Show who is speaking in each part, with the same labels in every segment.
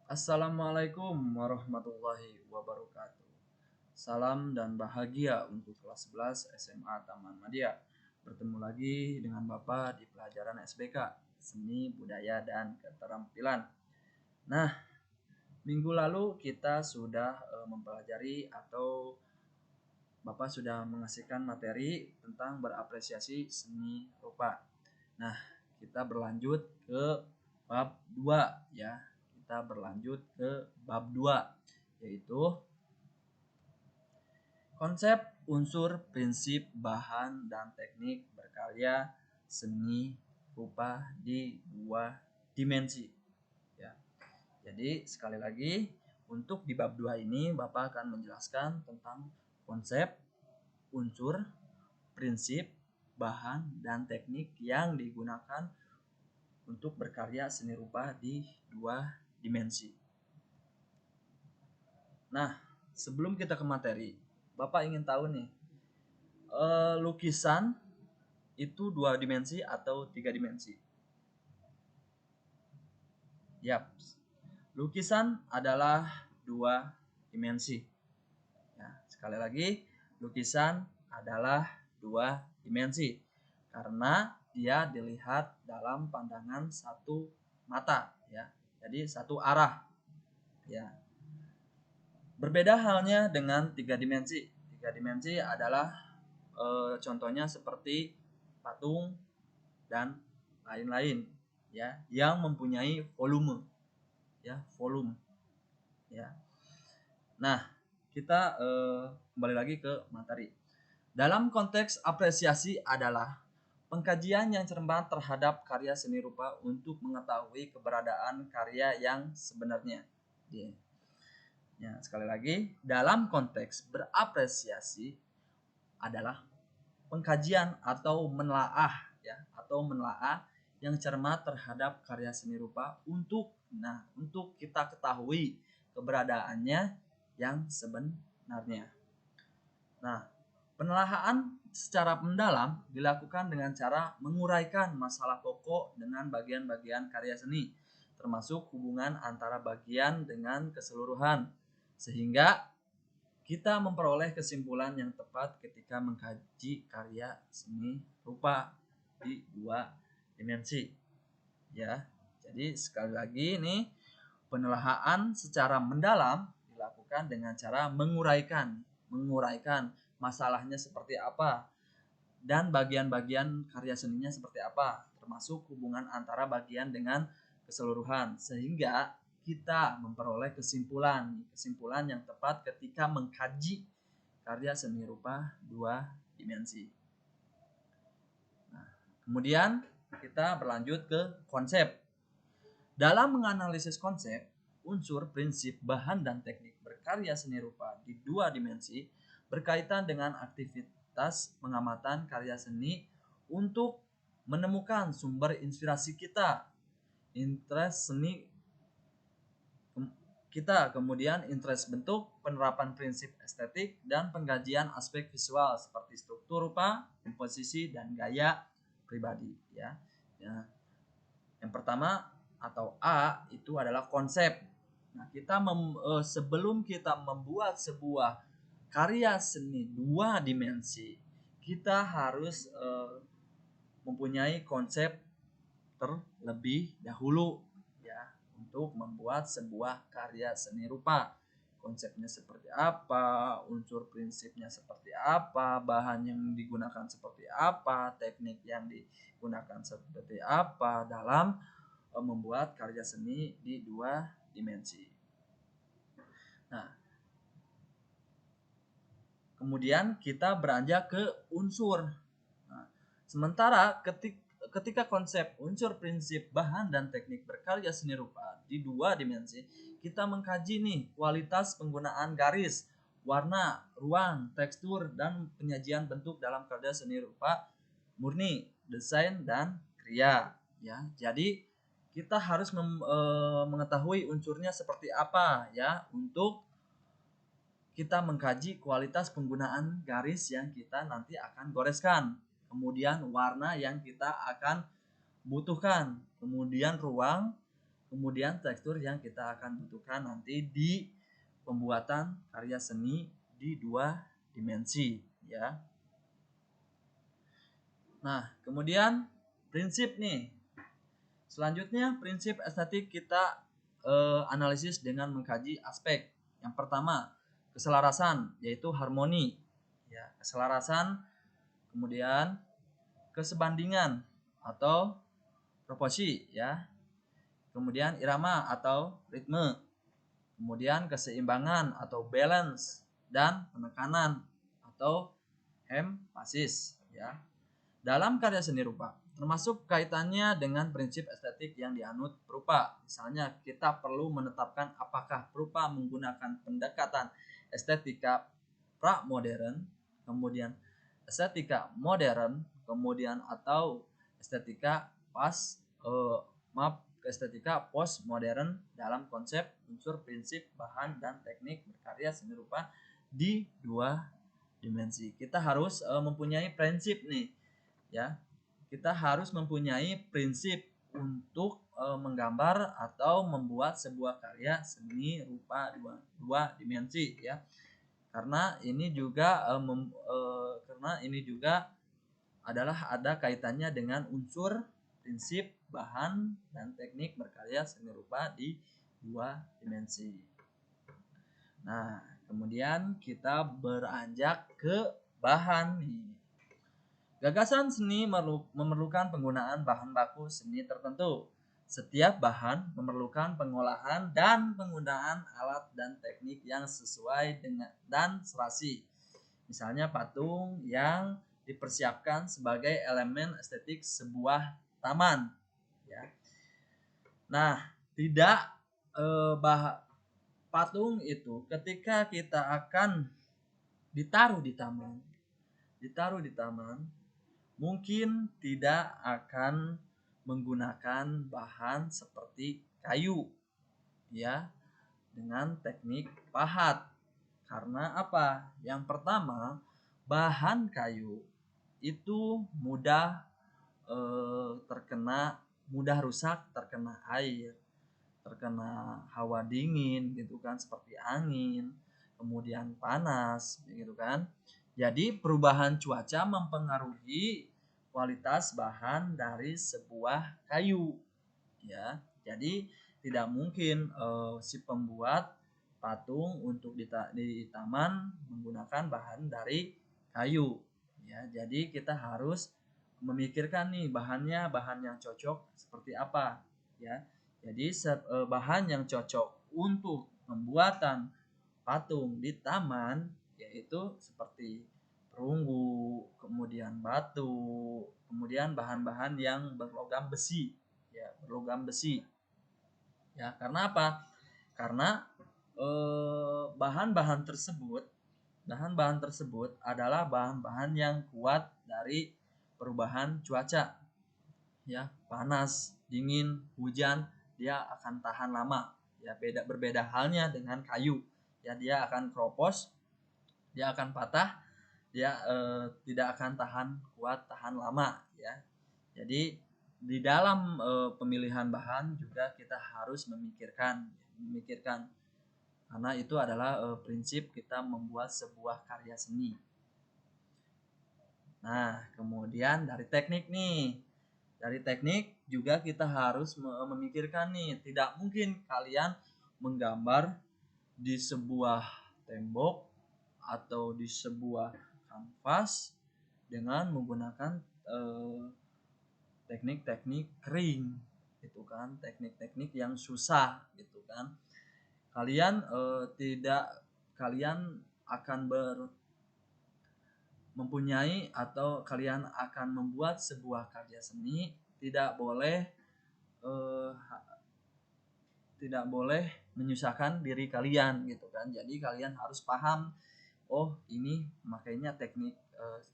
Speaker 1: Assalamualaikum warahmatullahi wabarakatuh. Salam dan bahagia untuk kelas 11 SMA Taman Madya. Bertemu lagi dengan Bapak di pelajaran SBK, Seni, Budaya, dan Keterampilan. Nah, minggu lalu kita sudah mempelajari atau Bapak sudah mengasihkan materi tentang berapresiasi seni rupa. Nah, kita berlanjut ke bab 2 ya. Kita berlanjut ke bab 2 yaitu konsep, unsur, prinsip, bahan, dan teknik berkarya seni rupa di dua dimensi. Ya. Jadi sekali lagi untuk di bab 2 ini Bapak akan menjelaskan tentang konsep, unsur, prinsip, bahan, dan teknik yang digunakan untuk berkarya seni rupa di dua dimensi. Nah, sebelum kita ke materi, Bapak ingin tahu nih, lukisan itu dua dimensi atau tiga dimensi? Yap, lukisan adalah dua dimensi. Ya, sekali lagi, lukisan adalah dua dimensi karena dia dilihat dalam pandangan satu mata, ya. Jadi satu arah, ya. Berbeda halnya dengan tiga dimensi. Tiga dimensi adalah contohnya seperti patung dan lain-lain, ya, yang mempunyai volume, ya, volume, ya. Nah, kita kembali lagi ke materi. Dalam konteks apresiasi adalah pengkajian yang cermat terhadap karya seni rupa untuk mengetahui keberadaan karya yang sebenarnya. Ya, sekali lagi, dalam konteks berapresiasi adalah pengkajian atau menelaah, ya, atau menelaah yang cermat terhadap karya seni rupa untuk kita ketahui keberadaannya yang sebenarnya. Nah, penelaahan secara mendalam dilakukan dengan cara menguraikan masalah pokok dengan bagian-bagian karya seni, termasuk hubungan antara bagian dengan keseluruhan, sehingga kita memperoleh kesimpulan yang tepat ketika mengkaji karya seni rupa di dua dimensi. Ya, jadi sekali lagi ini penelaahan secara mendalam dilakukan dengan cara menguraikan masalahnya seperti apa dan bagian-bagian karya seninya seperti apa, termasuk hubungan antara bagian dengan keseluruhan, sehingga kita memperoleh kesimpulan yang tepat ketika mengkaji karya seni rupa dua dimensi. Nah, kemudian kita berlanjut ke konsep. Dalam menganalisis konsep, unsur, prinsip, bahan, dan teknik berkarya seni rupa di dua dimensi berkaitan dengan aktivitas pengamatan karya seni untuk menemukan sumber inspirasi kita, interest seni kita, kemudian interest bentuk, penerapan prinsip estetik, dan pengkajian aspek visual seperti struktur rupa, komposisi, dan gaya pribadi. Ya. Yang pertama atau A itu adalah konsep. Nah, sebelum kita membuat sebuah karya seni dua dimensi, kita harus mempunyai konsep terlebih dahulu, ya, untuk membuat sebuah karya seni rupa. Konsepnya seperti apa, unsur prinsipnya seperti apa, bahan yang digunakan seperti apa, teknik yang digunakan seperti apa dalam membuat karya seni di dua dimensi. Nah, kemudian kita beranjak ke unsur. Nah, sementara ketika konsep, unsur, prinsip, bahan, dan teknik berkarya seni rupa di dua dimensi, kita mengkaji nih kualitas penggunaan garis, warna, ruang, tekstur, dan penyajian bentuk dalam karya seni rupa murni, desain, dan kriya. Ya, jadi kita harus mengetahui unsurnya seperti apa, ya, untuk kita mengkaji kualitas penggunaan garis yang kita nanti akan goreskan, kemudian warna yang kita akan butuhkan, kemudian ruang, kemudian tekstur yang kita akan butuhkan nanti di pembuatan karya seni di 2 dimensi ya. Nah, kemudian prinsip nih. Selanjutnya prinsip estetik kita analisis dengan mengkaji aspek. Yang pertama, keselarasan yaitu harmoni. Ya, keselarasan, kemudian kesebandingan atau proporsi ya. Kemudian irama atau ritme. Kemudian keseimbangan atau balance dan penekanan atau emphasis ya. Dalam karya seni rupa, termasuk kaitannya dengan prinsip estetik yang dianut perupa. Misalnya kita perlu menetapkan apakah perupa menggunakan pendekatan estetika pra-modern, kemudian estetika modern, kemudian atau estetika estetika postmodern dalam konsep unsur prinsip bahan dan teknik berkarya seni rupa di 2 dimensi. Kita harus mempunyai prinsip nih ya. Kita harus mempunyai prinsip untuk menggambar atau membuat sebuah karya seni rupa 2 dimensi ya. Karena ini juga adalah ada kaitannya dengan unsur prinsip bahan dan teknik berkarya seni rupa di 2 dimensi. Nah, kemudian kita beranjak ke bahan nih. Gagasan seni memerlukan penggunaan bahan baku seni tertentu. Setiap bahan memerlukan pengolahan dan penggunaan alat dan teknik yang sesuai dengan dan serasi. Misalnya patung yang dipersiapkan sebagai elemen estetik sebuah taman. Ya. Nah, tidak patung itu ketika kita akan ditaruh di taman, mungkin tidak akan menggunakan bahan seperti kayu ya, dengan teknik pahat. Karena apa? Yang pertama, bahan kayu itu mudah mudah rusak terkena air, terkena hawa dingin gitu kan, seperti angin, kemudian panas gitu kan. Jadi perubahan cuaca mempengaruhi kualitas bahan dari sebuah kayu ya. Jadi tidak mungkin si pembuat patung untuk di taman menggunakan bahan dari kayu ya. Jadi kita harus memikirkan nih bahan yang cocok seperti apa ya. Jadi bahan yang cocok untuk pembuatan patung di taman yaitu seperti perunggu, kemudian batu, kemudian bahan-bahan yang berlogam besi ya, berlogam besi ya. Karena apa? Karena bahan-bahan tersebut adalah bahan-bahan yang kuat dari perubahan cuaca ya, panas, dingin, hujan, dia akan tahan lama ya. Berbeda halnya dengan kayu ya, dia akan keropos, dia akan patah, dia tidak akan tahan lama ya. Jadi di dalam pemilihan bahan juga kita harus memikirkan karena itu adalah prinsip kita membuat sebuah karya seni. Nah, kemudian dari teknik nih. Dari teknik juga kita harus memikirkan nih, tidak mungkin kalian menggambar di sebuah tembok atau di sebuah kanvas dengan menggunakan teknik-teknik kering gitu kan, teknik-teknik yang susah gitu kan. Kalian akan mempunyai atau kalian akan membuat sebuah karya seni, tidak boleh menyusahkan diri kalian gitu kan. Jadi kalian harus paham, oh ini makanya teknik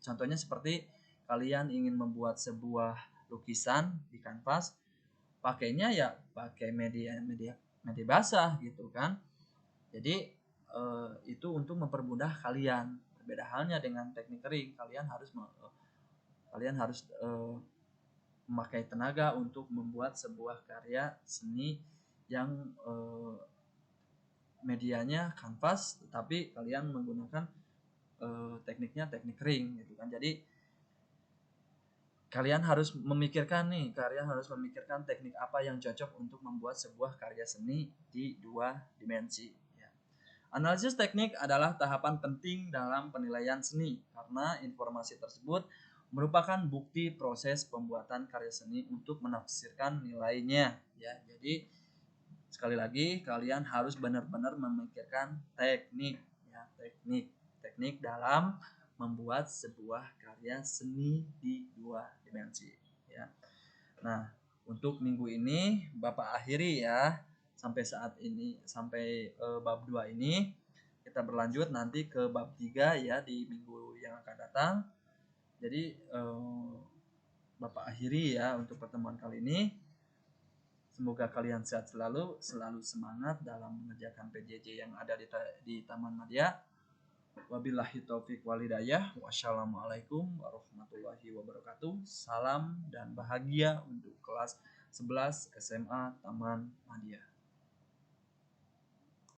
Speaker 1: contohnya seperti kalian ingin membuat sebuah lukisan di kanvas, pakainya ya pakai media basah gitu kan. Jadi itu untuk mempermudah kalian. Berbeda halnya dengan teknik kering, kalian harus memakai tenaga untuk membuat sebuah karya seni yang medianya kanvas, tetapi kalian menggunakan tekniknya teknik ring gitu kan. Jadi kalian harus memikirkan teknik apa yang cocok untuk membuat sebuah karya seni di 2 dimensi ya. Analisis teknik adalah tahapan penting dalam penilaian seni karena informasi tersebut merupakan bukti proses pembuatan karya seni untuk menafsirkan nilainya ya. Jadi sekali lagi kalian harus benar-benar memikirkan teknik ya, teknik dalam membuat sebuah karya seni di 2 dimensi ya. Nah, untuk minggu ini Bapak akhiri ya sampai saat ini, sampai bab 2 ini. Kita berlanjut nanti ke bab 3 ya di minggu yang akan datang. Jadi Bapak akhiri ya untuk pertemuan kali ini. Semoga kalian sehat selalu semangat dalam mengerjakan PJJ yang ada di Taman Madya. Wabillahi taufiq walhidayah. Wassalamualaikum warahmatullahi wabarakatuh. Salam dan bahagia untuk kelas 11 SMA Taman Madya.